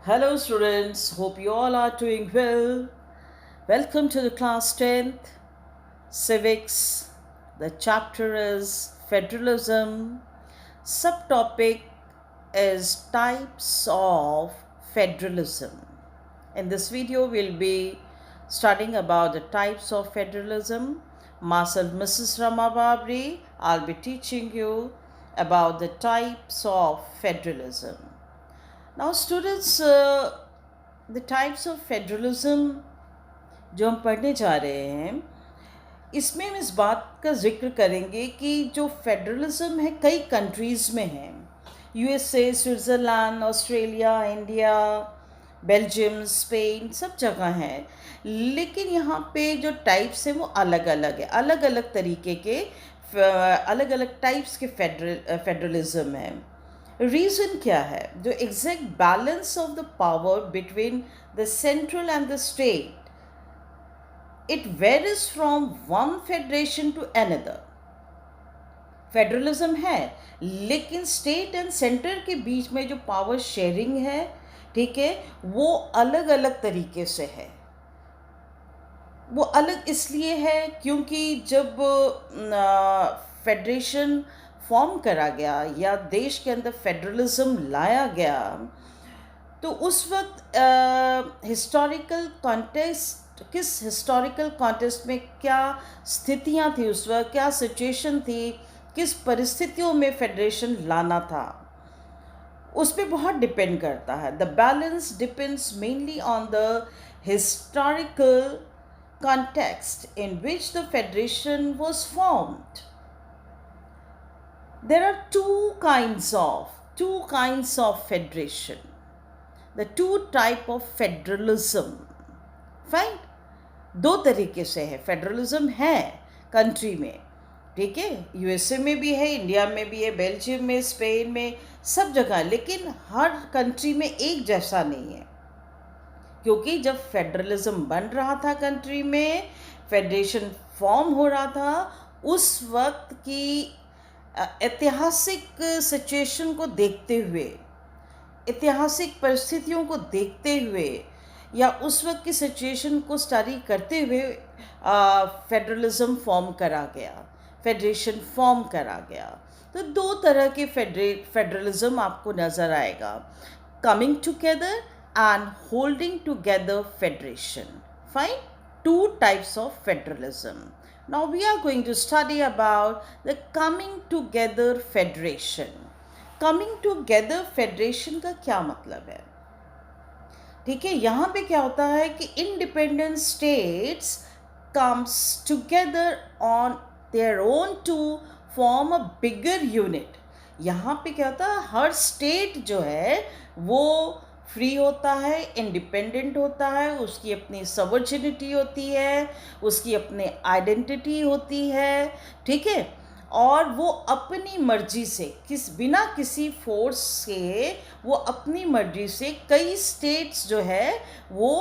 Hello, students. Hope you all are doing well. Welcome to the class 10th Civics. The chapter is Federalism. Subtopic is Types of Federalism. In this video, we'll be studying about the types of federalism. Myself, Mrs. Rama Babri, I'll be teaching you about the types of federalism. Now, students, the types of federalism जो हम पढ़ने जा रहे हैं, इसमें हम इस बात का जिक्र करेंगे कि जो फेडरलिज्म है कई कंट्रीज़ में है। USA, Switzerland, Australia, India, Belgium, Spain, सब जगह हैं। लेकिन यहाँ पे जो टाइप्स हैं वो अलग अलग है, अलग अलग तरीके के अलग अलग टाइप्स के फेडरलिज्म हैं। रीज़न क्या है? जो exact balance of the power between the central and the state, it varies from one federation to another. Federalism है, लेकिन स्टेट एंड सेंटर के बीच में जो पावर शेयरिंग है, ठीक है, वो अलग अलग तरीके से है। वो अलग इसलिए है क्योंकि जब फेडरेशन फॉर्म करा गया या देश के अंदर फेडरलिज्म लाया गया, तो उस वक्त हिस्टोरिकल कॉन्टेस्ट, किस हिस्टोरिकल कॉन्टेस्ट में क्या स्थितियां थी, उस वक्त क्या सिचुएशन थी, किस परिस्थितियों में फेडरेशन लाना था, उस पर बहुत डिपेंड करता है। The balance depends mainly on the historical context in which the federation was formed. There are two kinds of federation, the two type of federalism. Fine, दो तरीके से है फेडरलिज्म है कंट्री में, ठीक है। यूएसए में भी है, इंडिया में भी है, बेल्जियम में, स्पेन में, सब जगह। लेकिन हर कंट्री में एक जैसा नहीं है, क्योंकि जब फेडरलिज्म बन रहा था कंट्री में, फेडरेशन फॉर्म हो रहा था, उस वक्त की ऐतिहासिक सिचुएशन को देखते हुए, ऐतिहासिक परिस्थितियों को देखते हुए, या उस वक्त की सिचुएशन को स्टडी करते हुए फेडरलिज्म फॉर्म करा गया, फेडरेशन फॉर्म करा गया। तो दो तरह के फेडरलिज्म आपको नज़र आएगा, coming together and holding together federation. Fine, two types of federalism. Now we are going to study about the coming together federation. Coming together federation का क्या मतलब है? ठीक है, यहाँ पे क्या होता है कि independent states comes together on their own to form a bigger unit. यहाँ पे क्या होता है, हर स्टेट जो है वो फ्री होता है, इंडिपेंडेंट होता है, उसकी अपनी सवर्जिनिटी होती है, उसकी अपनी आइडेंटिटी होती है, ठीक है। और वो अपनी मर्जी से, बिना किसी फोर्स के, वो अपनी मर्जी से कई स्टेट्स जो है वो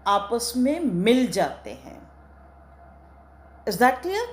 आपस में मिल जाते हैं। Is that clear?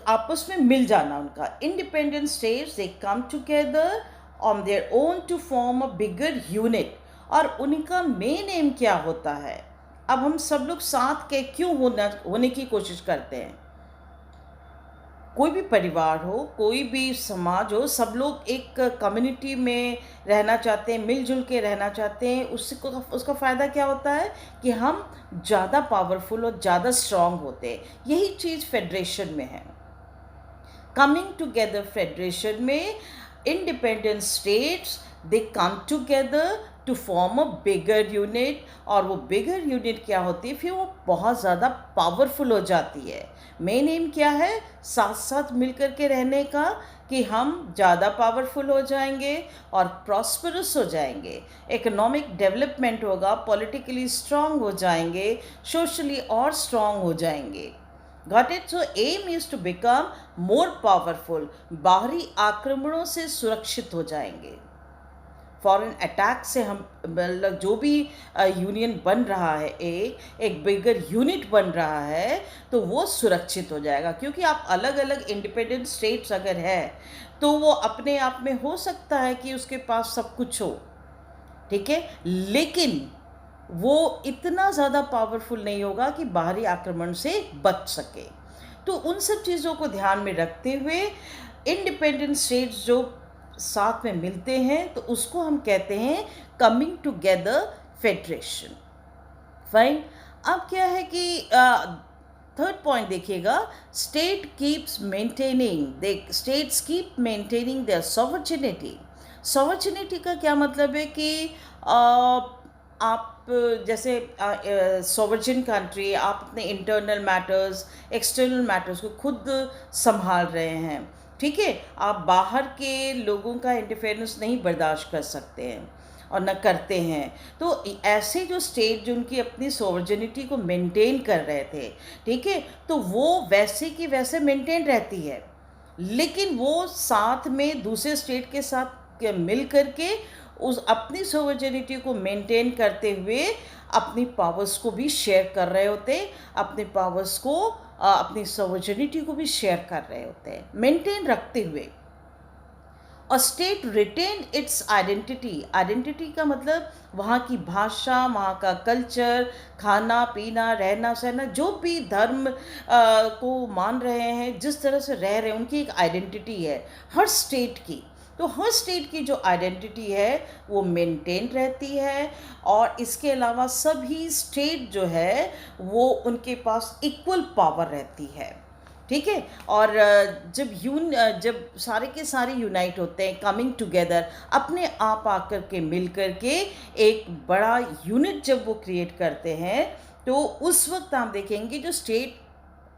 आपस में मिल जाना उनका, independent states they come together on their own to form a bigger unit. और उनका मेन एम क्या होता है? अब हम सब लोग साथ के क्यों होने की कोशिश करते हैं? कोई भी परिवार हो, कोई भी समाज हो, सब लोग एक कम्युनिटी में रहना चाहते हैं, मिलजुल के रहना चाहते हैं। उसका फ़ायदा क्या होता है कि हम ज़्यादा पावरफुल और ज़्यादा स्ट्रॉन्ग होते हैं। यही चीज़ फेडरेशन में है। कमिंग टुगेदर फेडरेशन में independent states they come together to form a bigger unit, और वो बिगर यूनिट क्या होती है, फिर वो बहुत ज़्यादा पावरफुल हो जाती है। मेन एम क्या है? साथ साथ मिलकर के रहने का, कि हम ज़्यादा पावरफुल हो जाएंगे और प्रॉस्परस हो जाएंगे, इकोनॉमिक डेवलपमेंट होगा, पॉलिटिकली स्ट्रांग हो जाएंगे, सोशली और स्ट्रांग हो जाएंगे। Got it? So aim is to become more powerful. बाहरी आक्रमणों से सुरक्षित हो जाएंगे, फॉरेन अटैक से हम, मतलब जो भी यूनियन बन रहा है, एक बिगर यूनिट बन रहा है, तो वो सुरक्षित हो जाएगा। क्योंकि आप अलग अलग इंडिपेंडेंट स्टेट्स अगर है, तो वो अपने आप में हो सकता है कि उसके पास सब कुछ हो, ठीक है, लेकिन वो इतना ज़्यादा पावरफुल नहीं होगा कि बाहरी आक्रमण से बच सके। तो उन सब चीज़ों को ध्यान में रखते हुए इंडिपेंडेंट स्टेट्स जो साथ में मिलते हैं तो उसको हम कहते हैं कमिंग टुगेदर फेडरेशन। फाइन। अब क्या है कि थर्ड पॉइंट देखिएगा, states keep maintaining their sovereignty. Sovereignty का क्या मतलब है कि आप जैसे सॉवरेन कंट्री, आप अपने इंटरनल मैटर्स, एक्सटर्नल मैटर्स को खुद संभाल रहे हैं, ठीक है। आप बाहर के लोगों का इंटरफेरेंस नहीं बर्दाश्त कर सकते हैं और न करते हैं। तो ऐसे जो स्टेट जो उनकी अपनी सॉवरेनिटी को मेंटेन कर रहे थे, ठीक है, तो वो वैसे की वैसे मेंटेन रहती है, लेकिन वो साथ में दूसरे स्टेट के साथ मिल करके उस अपनी सॉवरेनिटी को मेंटेन करते हुए अपनी पावर्स को भी शेयर कर रहे होते, अपने पावर्स को अपनी सॉवरेनिटी को भी शेयर कर रहे होते हैं मेंटेन रखते हुए। और state retain its identity. Identity का मतलब वहाँ की भाषा, वहाँ का कल्चर, खाना पीना, रहना सहना, जो भी धर्म को मान रहे हैं, जिस तरह से रह रहे हैं, उनकी एक आइडेंटिटी है हर स्टेट की। तो हर स्टेट की जो आइडेंटिटी है वो मेंटेन रहती है। और इसके अलावा सभी स्टेट जो है वो उनके पास इक्वल पावर रहती है, ठीक है। और जब सारे के सारे यूनाइट होते हैं, कमिंग टुगेदर, अपने आप आकर के मिल कर के एक बड़ा यूनिट जब वो क्रिएट करते हैं, तो उस वक्त आप देखेंगे जो स्टेट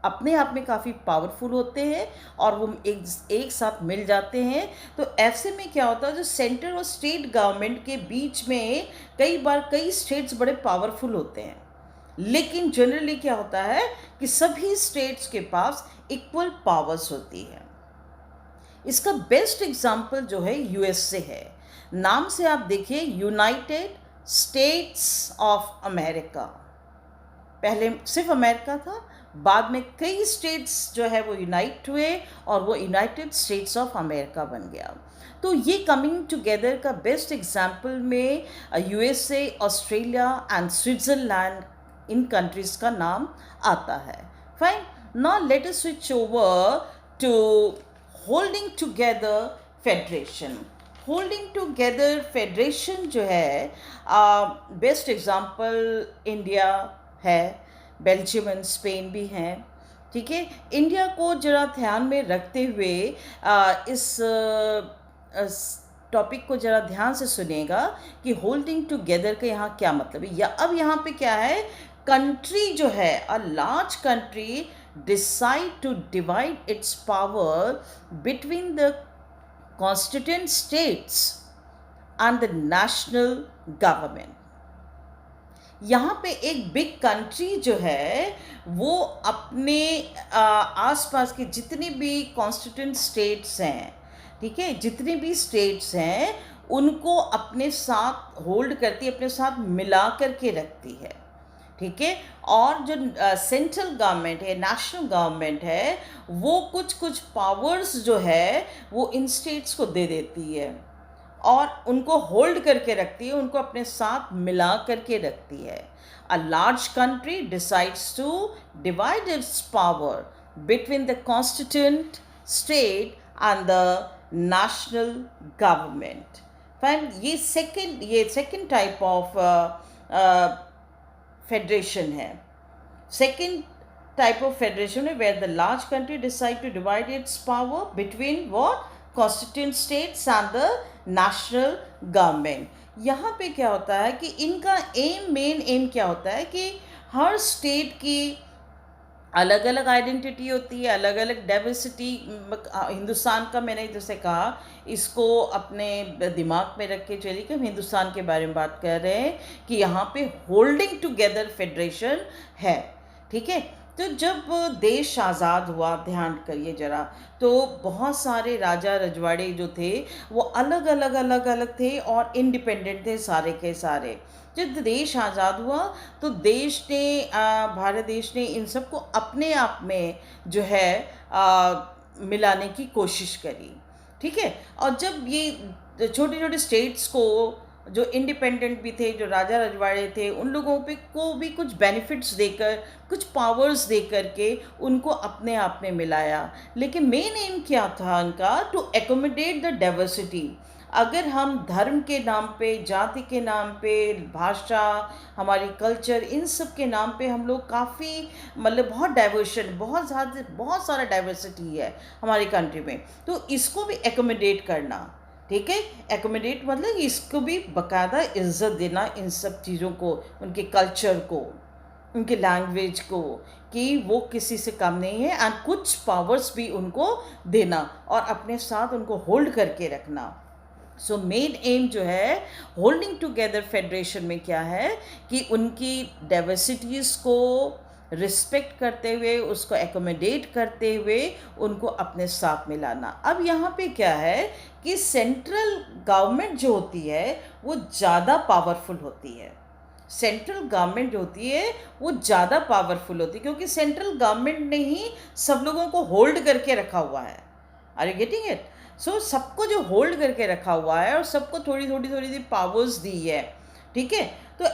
अपने आप में काफ़ी पावरफुल होते हैं और वो एक साथ मिल जाते हैं। तो ऐसे में क्या होता है, जो सेंटर और स्टेट गवर्नमेंट के बीच में कई बार कई स्टेट्स बड़े पावरफुल होते हैं, लेकिन जनरली क्या होता है कि सभी स्टेट्स के पास इक्वल पावर्स होती है। इसका बेस्ट एग्जांपल जो है यूएसए है। नाम से आप देखिए, यूनाइटेड स्टेट्स ऑफ अमेरिका। पहले सिर्फ अमेरिका था, बाद में कई स्टेट्स जो है वो यूनाइट हुए और वो यूनाइटेड स्टेट्स ऑफ अमेरिका बन गया। तो ये कमिंग टुगेदर का बेस्ट एग्जांपल में यूएसए, ऑस्ट्रेलिया एंड स्विट्ज़रलैंड, इन कंट्रीज़ का नाम आता है। Fine. Now let us switch over to holding together federation. Holding together federation जो है, बेस्ट एग्जांपल इंडिया है, बेल्जियम एंड स्पेन भी हैं, ठीक है। इंडिया को जरा ध्यान में रखते हुए इस टॉपिक को ज़रा ध्यान से सुनिएगा कि होल्डिंग टुगेदर का यहाँ क्या मतलब है। या अब यहाँ पे क्या है, कंट्री जो है, a large country decide to divide its power between the constituent states and the national government. यहाँ पे एक बिग कंट्री जो है वो अपने आसपास के जितने भी कॉन्स्टिट्यूएंट स्टेट्स हैं, ठीक है, जितने भी स्टेट्स हैं उनको अपने साथ होल्ड करती है, अपने साथ मिला करके रखती है, ठीक है। और जो सेंट्रल गवर्नमेंट है, नेशनल गवर्नमेंट है, वो कुछ कुछ पावर्स जो है वो इन स्टेट्स को दे देती है और उनको होल्ड करके रखती है, उनको अपने साथ मिला करके रखती है। A large country decides to divide its power between the constituent state and the national government. Fine. ये सेकंड टाइप ऑफ फेडरेशन है। Second type of federation where the large country decide to divide its power between what constituent states and the national government। यहाँ पे क्या होता है कि इनका main M क्या होता है कि हर स्टेट की अलग अलग आइडेंटिटी होती है, अलग अलग डाइवर्सिटी। हिंदुस्तान का मैंने जैसे कहा, इसको अपने दिमाग में रख के चलिए कि हम हिंदुस्तान के बारे में बात कर रहे हैं कि यहाँ पे होल्डिंग टुगेदर फेडरेशन है, ठीक है। तो जब देश आज़ाद हुआ, ध्यान करिए ज़रा, तो बहुत सारे राजा रजवाड़े जो थे वो अलग अलग थे और इंडिपेंडेंट थे सारे के सारे। जब देश आज़ाद हुआ तो देश ने भारत देश ने इन सबको अपने आप में जो है मिलाने की कोशिश करी, ठीक है। और जब ये छोटे छोटे स्टेट्स को जो इंडिपेंडेंट भी थे, जो राजा रजवाड़े थे, उन लोगों पे को भी कुछ बेनिफिट्स देकर, कुछ पावर्स दे करके उनको अपने आप में मिलाया। लेकिन मेन एम क्या था उनका? To accommodate the diversity. अगर हम धर्म के नाम पे, जाति के नाम पे, भाषा, हमारी कल्चर, इन सब के नाम पे हम लोग काफ़ी मतलब बहुत डाइवर्शन, बहुत सारा डाइवर्सिटी है हमारी कंट्री में, तो इसको भी एकोमोडेट करना। ठीक है, एकोमोडेट मतलब इसको भी बाकायदा इज्जत देना, इन सब चीज़ों को, उनके कल्चर को, उनके लैंग्वेज को, कि वो किसी से कम नहीं है, एंड कुछ पावर्स भी उनको देना और अपने साथ उनको होल्ड करके रखना। सो मेन एम जो है होल्डिंग टुगेदर फेडरेशन में क्या है कि उनकी डाइवर्सिटीज़ को रिस्पेक्ट करते हुए, उसको एकोमोडेट करते हुए उनको अपने साथ मिलाना। अब यहाँ पे क्या है कि सेंट्रल गवर्नमेंट जो होती है वो ज़्यादा पावरफुल होती है। सेंट्रल गवर्नमेंट जो होती है वो ज़्यादा पावरफुल होती है, क्योंकि सेंट्रल गवर्नमेंट ने ही सब लोगों को होल्ड करके रखा हुआ है। Are you getting it? So सबको जो होल्ड करके रखा हुआ है और सबको थोड़ी थोड़ी पावर्स दी है। ठीक है, तो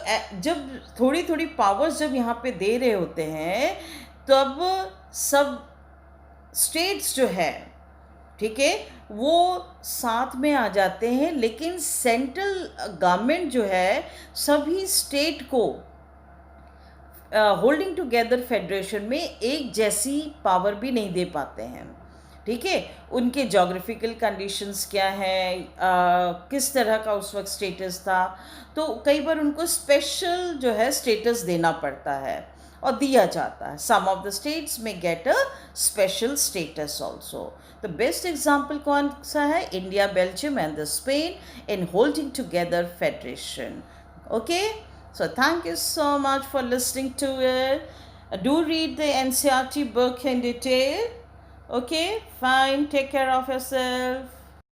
जब थोड़ी थोड़ी पावर्स जब यहाँ पे दे रहे होते हैं, तब सब स्टेट्स जो है, ठीक है, वो साथ में आ जाते हैं। लेकिन सेंट्रल गवर्नमेंट जो है सभी स्टेट को होल्डिंग टुगेदर फेडरेशन में एक जैसी पावर भी नहीं दे पाते हैं। ठीक है, उनके जोग्राफिकल कंडीशंस क्या है, किस तरह का उस वक्त स्टेटस था, तो कई बार उनको स्पेशल जो है स्टेटस देना पड़ता है और दिया जाता है। सम ऑफ द स्टेट्स में get a special status also. The best example कौन सा है? India, Belgium and the Spain in holding together federation. Okay, so thank you so much for listening to it. Do read the NCERT book in detail. Okay, fine. Take care of yourself.